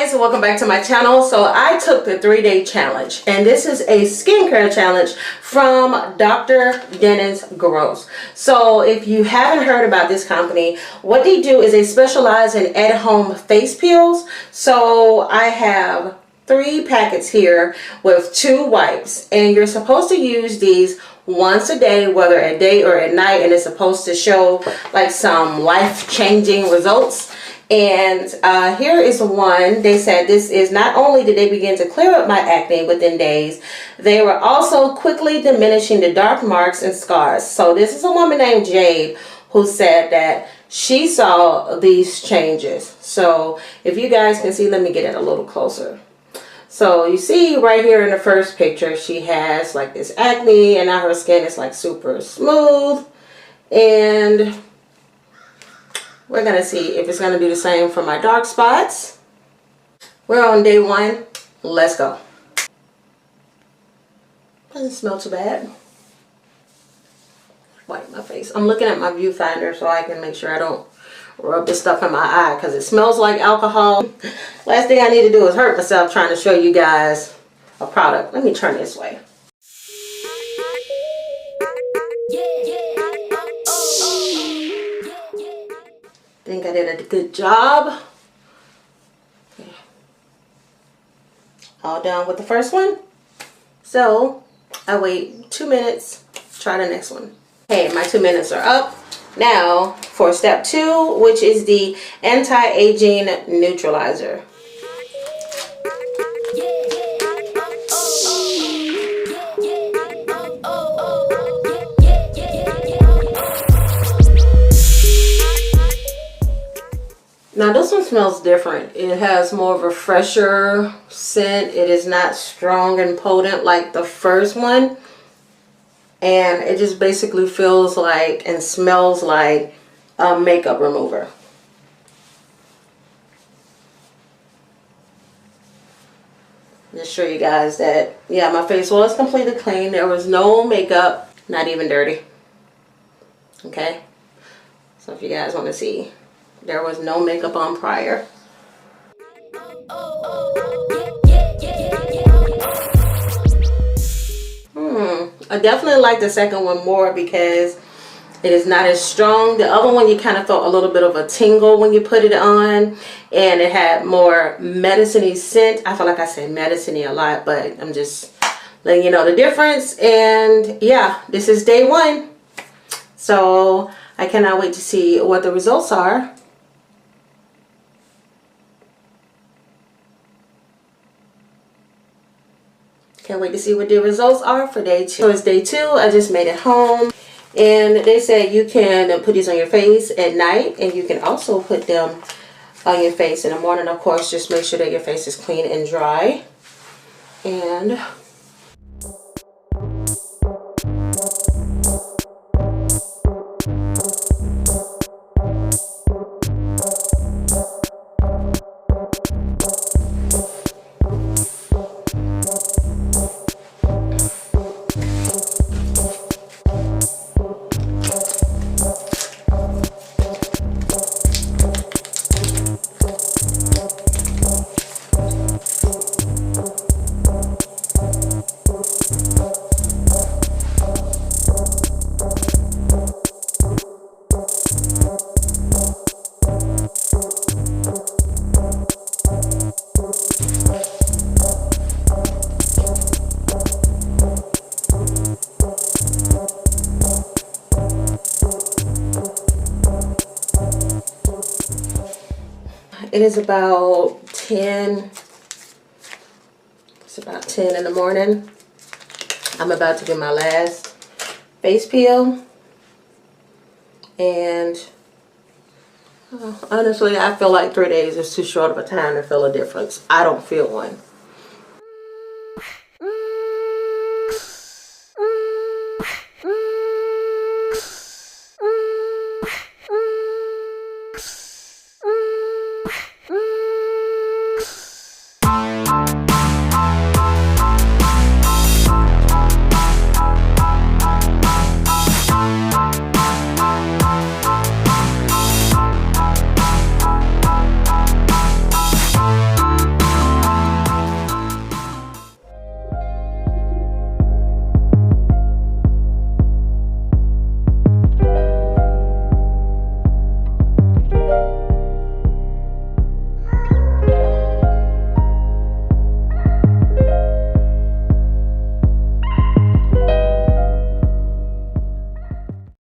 guys, welcome back to my channel. So I took the 3-day challenge, and this is a skincare challenge from Dr. Dennis Gross. So if you haven't heard about this company, what they do is they specialize in at-home face peels. So I have 3 packets here with 2 wipes, and you're supposed to use these once a day, whether at day or at night, and it's supposed to show like some life-changing results. And here is one. They said this is not only did they begin to clear up my acne within days, they were also quickly diminishing the dark marks and scars. So this is a woman named Jade who said that she saw these changes. So if you guys can see, let me get it a little closer. So you see right here in the first picture, she has like this acne, and now her skin is like super smooth. And we're going to see if it's going to do the same for my dark spots. We're on day 1. Let's go. Doesn't smell too bad. Wipe my face. I'm looking at my viewfinder so I can make sure I don't rub this stuff in my eye because it smells like alcohol. Last thing I need to do is hurt myself trying to show you guys a product. Let me turn this way. Think I did a good job. Okay. All done with the first one. So I wait 2 minutes. Try the next one. Okay, my 2 minutes are up. Now for step 2, which is the anti-aging neutralizer. Now this one smells different. It has more of a fresher scent. It is not strong and potent like the first one. And it just basically feels like and smells like a makeup remover. Just show you guys that, yeah, my face was completely clean. There was no makeup, not even dirty. Okay. So if you guys want to see, there was no makeup on prior. I definitely like the second one more because it is not as strong. The other one, you kind of felt a little bit of a tingle when you put it on, and it had more medicine-y scent. I feel like I say medicine-y a lot, but I'm just letting you know the difference. And yeah, this is day 1. So I cannot wait to see what the results are. Can't wait to see what the results are for day 2. So it's day 2. I just made it home. And they said you can put these on your face at night. And you can also put them on your face in the morning. Of course, just make sure that your face is clean and dry. And it is about 10. It's about 10 in the morning. I'm about to get my last face peel. And honestly, I feel like 3 days is too short of a time to feel a difference. I don't feel one.